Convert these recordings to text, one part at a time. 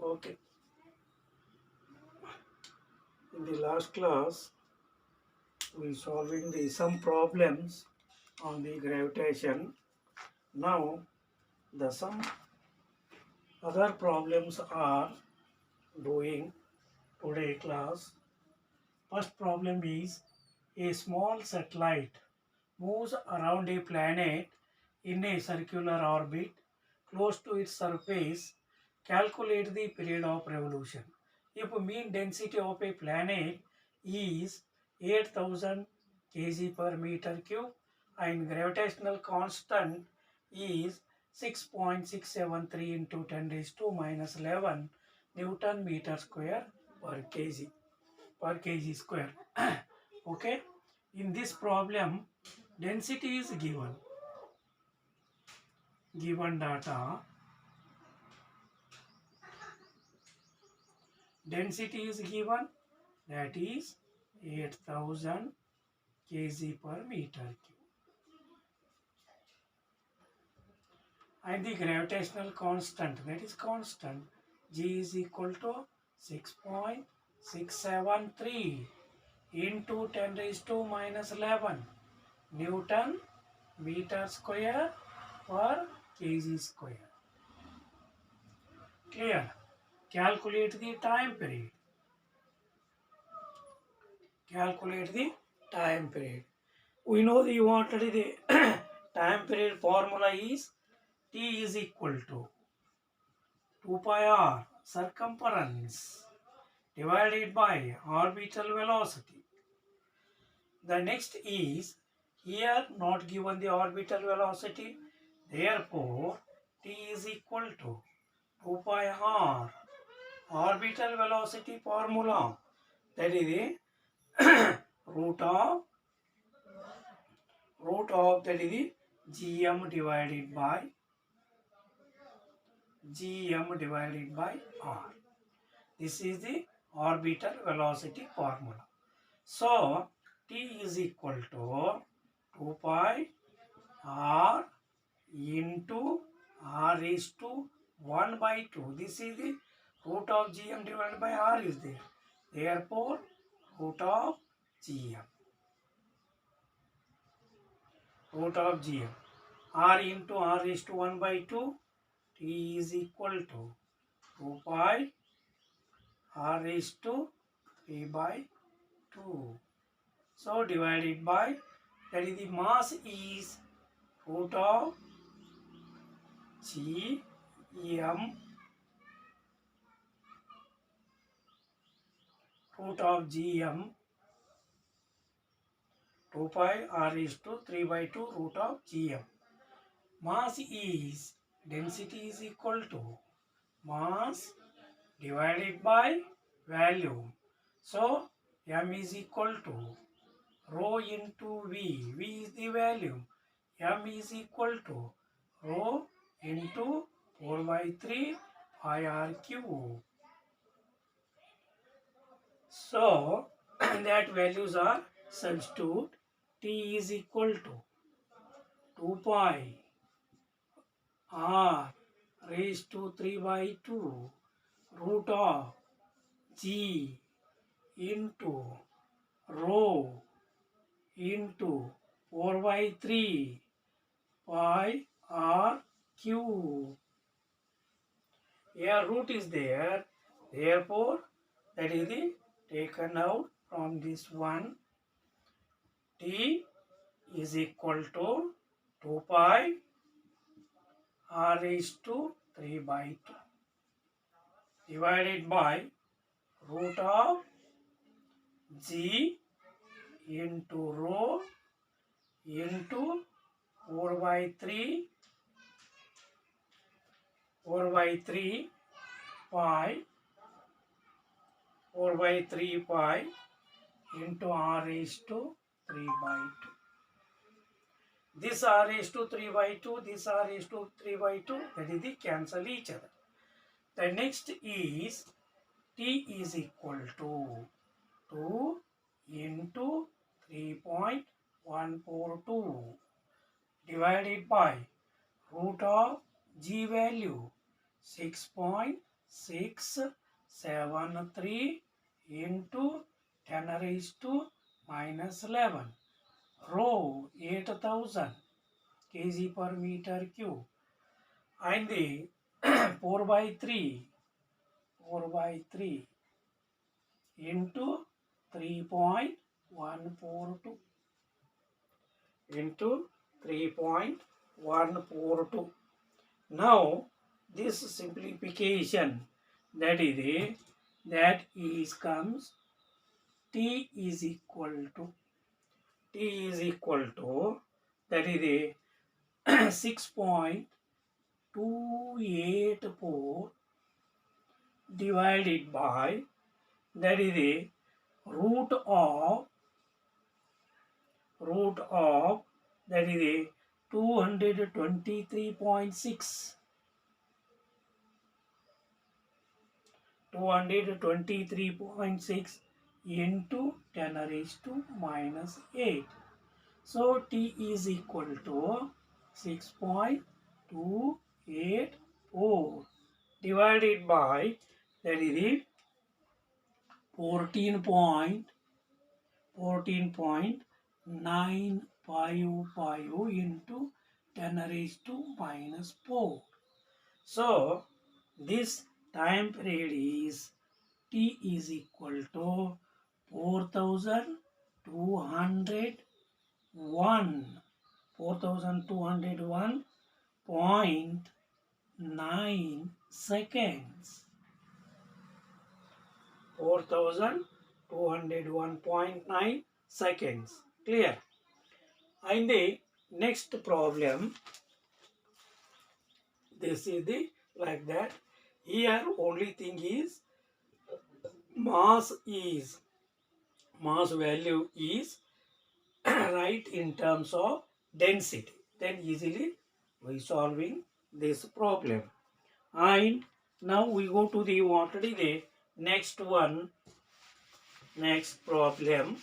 Okay, in the last class, we solving some problems on the gravitation. Now, the some other problems are doing today class. First problem is a small satellite moves around a planet in a circular orbit close to its surface. Calculate the period of revolution. If mean density of a planet is 8000 kg per meter cube and gravitational constant is 6.673 into 10 raised to minus 11 Newton meter square per kg square. Okay, in this problem density is given data, density is given, that is 8000 kg per meter cube, and the gravitational constant, that is constant, g is equal to 6.673 into 10 raised to minus 11 Newton meter square per kg square. Clear? Calculate the time period. Calculate the time period. We know that you already the time period formula is T is equal to 2 pi r circumference divided by orbital velocity. The next is here not given the orbital velocity, therefore T is equal to 2 pi r orbital velocity formula, that is the root of that is the gm divided by r. This is the orbital velocity formula. So T is equal to 2 pi r into r is to 1 by 2. This is the root of gm divided by r is there. Therefore, root of gm. R into r is to 1 by 2. T is equal to 2 pi r is to 3 by 2. So divided by, that is the mass is root of gm 2 pi r is to 3 by 2 root of gm. Mass is, density is equal to mass divided by volume. So m is equal to rho into v. V is the volume. M is equal to rho into 4 by 3 pi r cube. So that values are substitute. T is equal to 2 pi r raised to 3 by 2 root of g into rho into 4 by 3 pi r cube. Here root is there, therefore that is the taken out from this one. T is equal to 2 pi r raised to 3 by 2 divided by root of g into rho into 4 by 3 pi into r raised to 3 by 2. This r raised to 3 by 2, this r raised to 3 by 2, that is the cancel each other. The next is T is equal to 2 into 3.142 divided by root of g value 6.673 673 into 10 raised to minus 11. Rho 8000 kg per meter cube. And the 4 by 3 into 3.142 into 3.142. Now this simplification that comes t is equal to that is 6.284 divided by that is the root of that is the 223.6 into 10 raised to minus 8. So T is equal to 6.284 divided by that is the 14.955 into 10 raised to minus 4. So this time period is T is equal to 4201.9 seconds. 4201.9 seconds. Clear? And the next problem, this is the like that. Here only thing is mass value is right in terms of density. Then easily we solving this problem. And now we go to the what is the next one, next problem.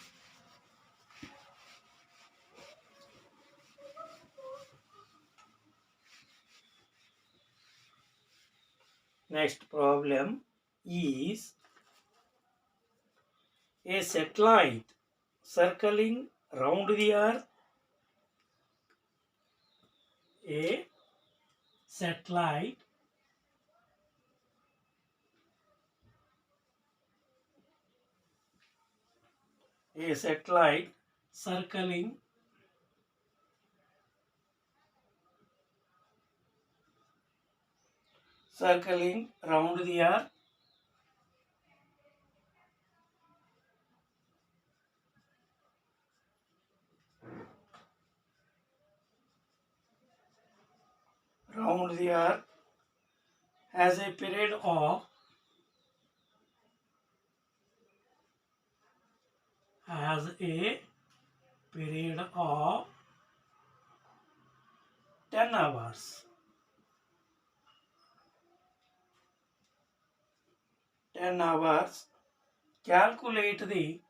Next problem is a satellite circling round the earth. A satellite circling round the earth has a period of 10 hours. 10 hours. Calculate the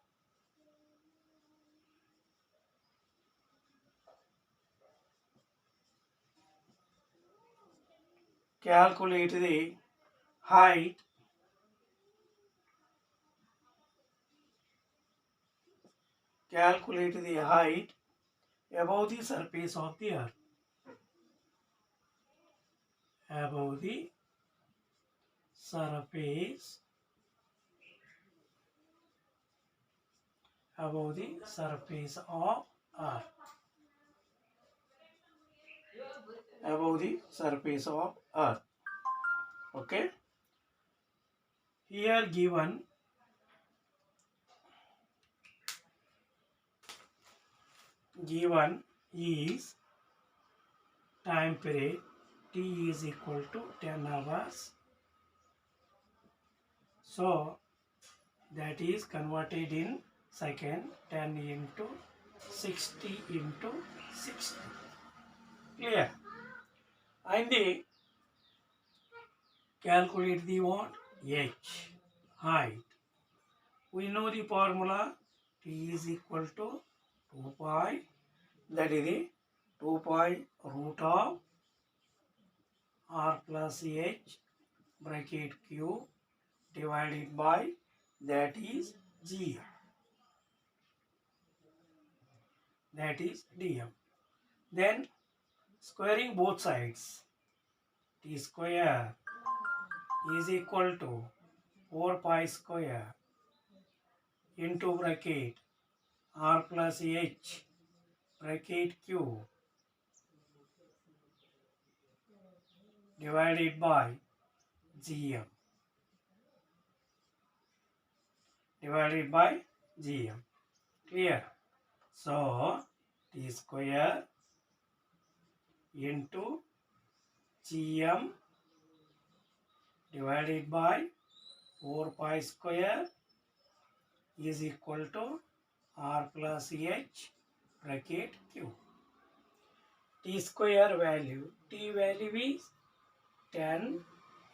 height above the surface of the earth. Above the surface of earth. Above the surface of earth. Okay. Here given is time period T is equal to 10 hours. So that is converted in second, 10 into 60 into 60. Clear? And the calculate the what? H, height. We know the formula. T is equal to 2 pi, that is the 2 pi root of R plus H bracket Q divided by that is GM, that is DM. Then squaring both sides, T square is equal to 4 pi square into bracket R plus H bracket Q divided by GM divided by GM. Clear? So T square into GM divided by 4 pi square is equal to R plus H bracket Q. T square value, T value is 10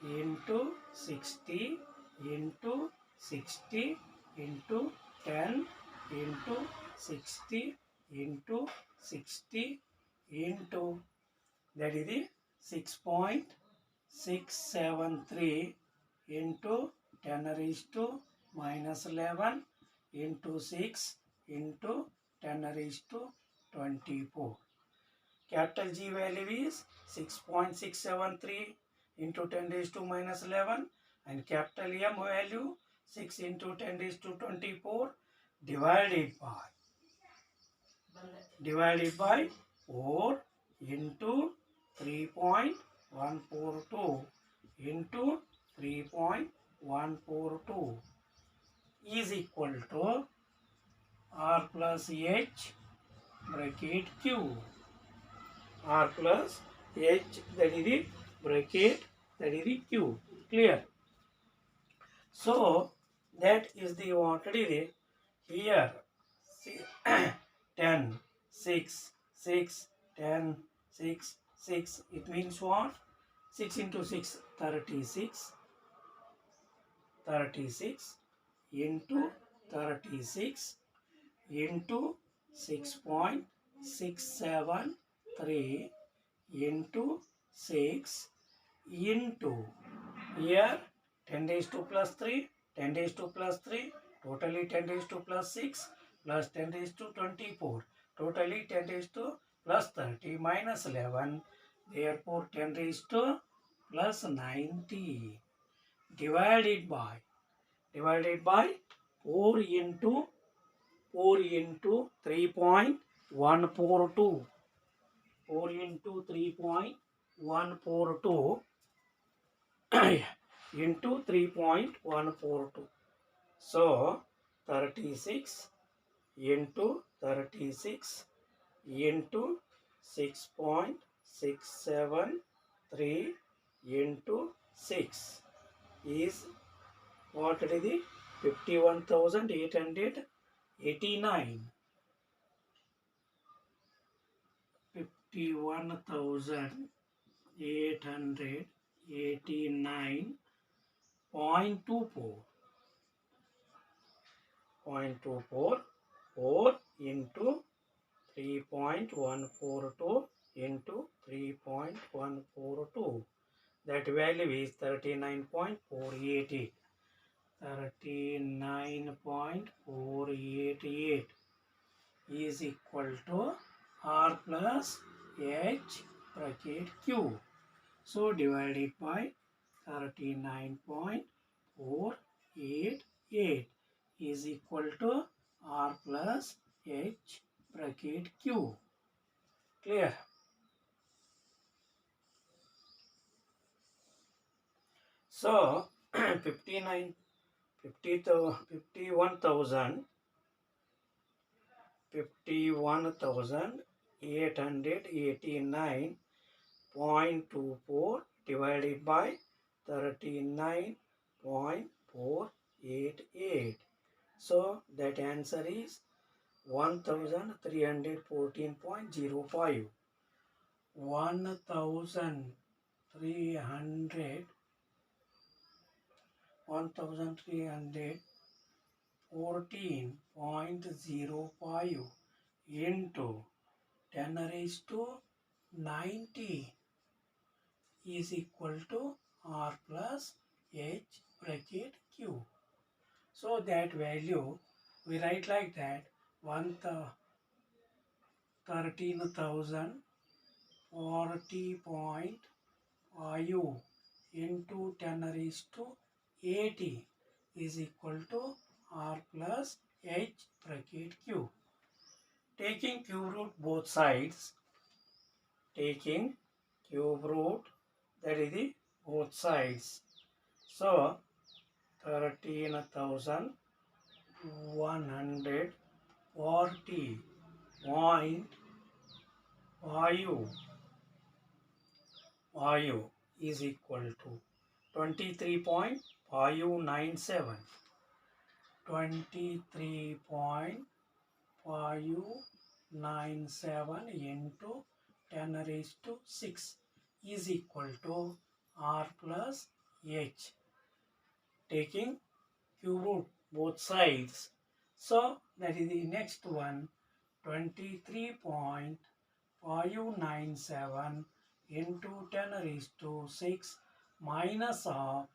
into 60 into 60 into 10 into 60 into 60 into, that is the 6.673 into 10 raised to minus 11 into 6 into 10 raised to 24. Capital G value is 6.673 into 10 raised to minus 11, and capital M value 6 into 10 raised to 24 divided by 4 into 3.142 into 3.142 is equal to R plus H bracket Q. R plus H, that is the bracket, that is the Q. Clear? So that is the what it is here. See, 10, 6, 6, 10, 6, 6. It means what? 6 into 6, 36. 36 into 36 into 6.673 into 6 into, here 10 raised to plus 3, 10 raised to plus 3, totally 10 raised to plus 6 plus 10 raised to 24, totally 10 raised to plus 30 minus 11, therefore 10 raised to plus 90 divided by 4 into 3.142, 4 into 3.142 into 3.142. So 36 into 36 into 6.673 into 6 is what it is? 51,889. 51,889.24. 0.24 4 into 3.142 into 3.142. That value is 39.488. 39.488 is equal to R plus H bracket Q. So divided by 39.488 is equal to R plus H bracket Q. Clear? So 51,889.24 divided by 39.488. So that answer is 1314.05. 1314.05 into 10 raised to 90 is equal to r plus h bracket q. So that value we write like that 13,040.5 into 10 raised to 80 is equal to r plus h bracket q. Taking cube root both sides, taking cube root, that is the both sides. So 13,140.5 is equal to 23.597. 23.597 into 10 raised to 6 is equal to r plus h. Taking cube root both sides. So that is the next one. 23.597 into 10 raised to 6 minus of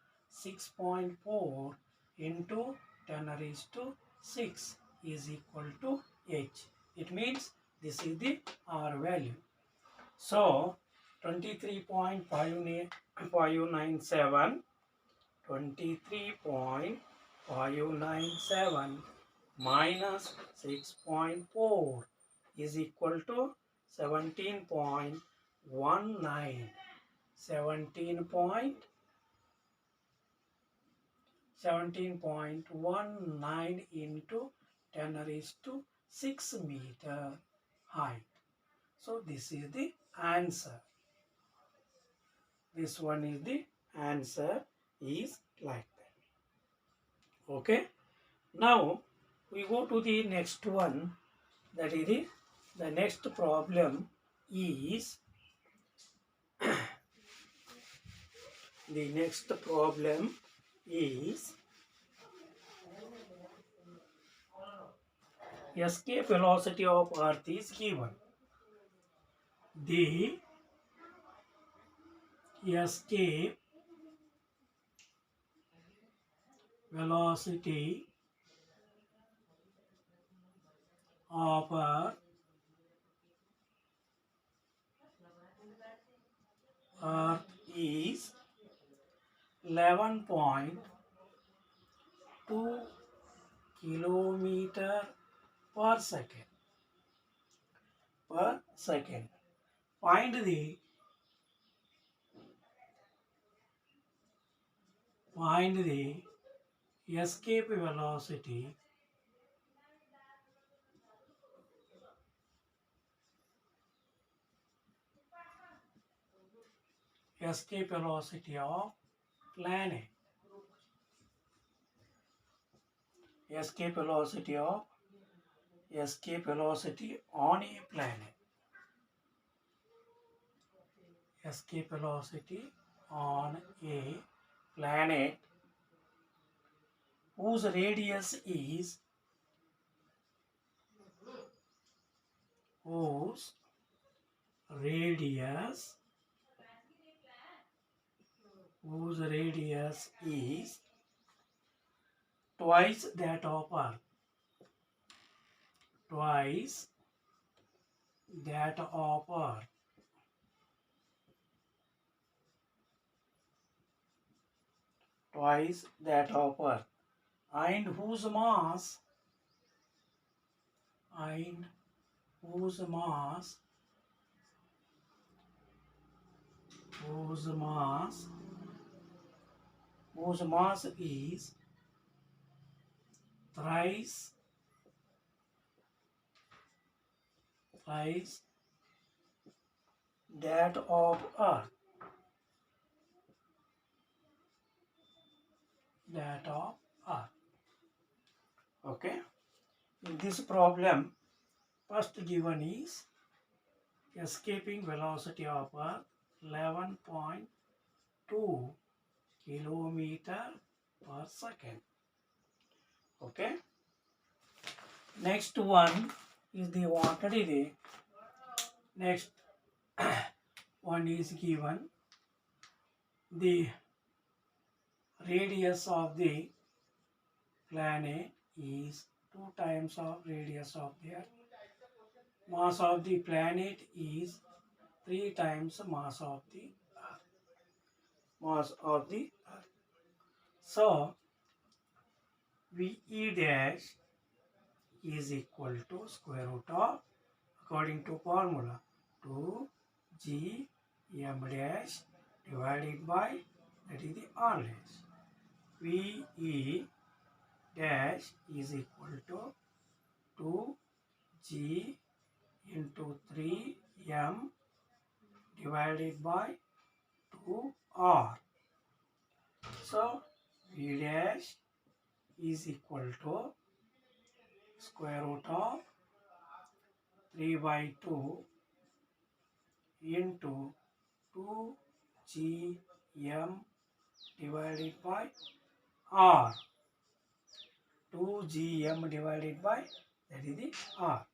6.4 into 10 raised to 6 is equal to h. It means this is the r value. So 23.597 minus 6.4 is equal to 17.19. 17.19 into 10 raised to 6 meter height. So this is the answer. This one is the answer is like that. Okay. Now we go to the next one. That is the next problem is the next problem is escape velocity of Earth is given. The escape velocity of Earth is 11.2 kilometer per second. Find the escape velocity of planet. Escape velocity on a planet. Escape velocity on a planet whose radius is twice that of Earth. Twice that of Earth. Twice that of Earth. And whose mass is thrice that of Earth. Okay. In this problem, first given is escaping velocity of Earth 11.2 kilometer per second. Okay. Next one is the wanted is next one is given the radius of the planet is 2 times of radius of the earth. Mass of the planet is 3 times mass of the earth. Mass of the earth. So VE dash is equal to square root of, according to formula, 2 gm dash divided by, that is the R dash. VE dash is equal to 2g into 3m divided by 2r. So V dash is equal to square root of 3 by 2 into 2gm divided by r. 2gm divided by, that is the r.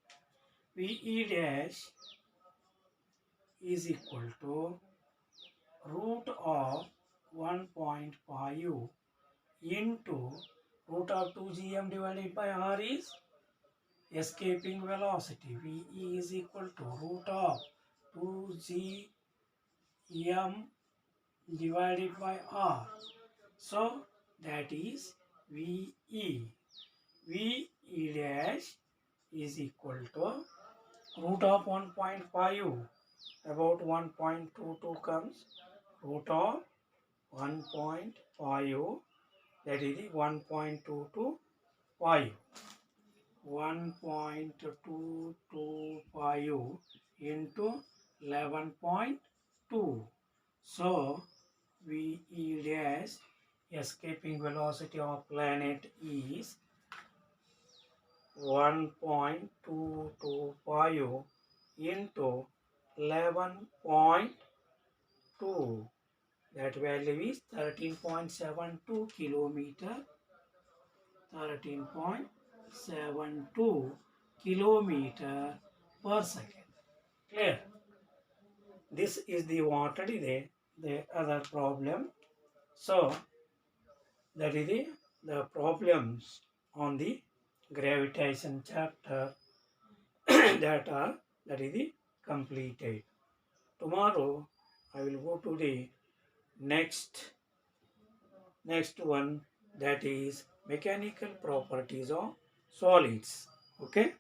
VE dash is equal to root of 1.5 into root of 2gm divided by r is escaping velocity. VE is equal to root of 2gm divided by r. So that is VE. VE dash is equal to root of 1.5. About 1.22 comes root of 1.5, that is the 1.225. 1.225 into 11.2. So VE dash, escaping velocity of planet, is 1.225 into 11.2. That value is 13.72 kilometer. 13.72 kilometer per second. Clear? This is the what the other problem. So that is the problems on the gravitation chapter that is the completed. Tomorrow I will go to the next one, that is mechanical properties of solids. Okay.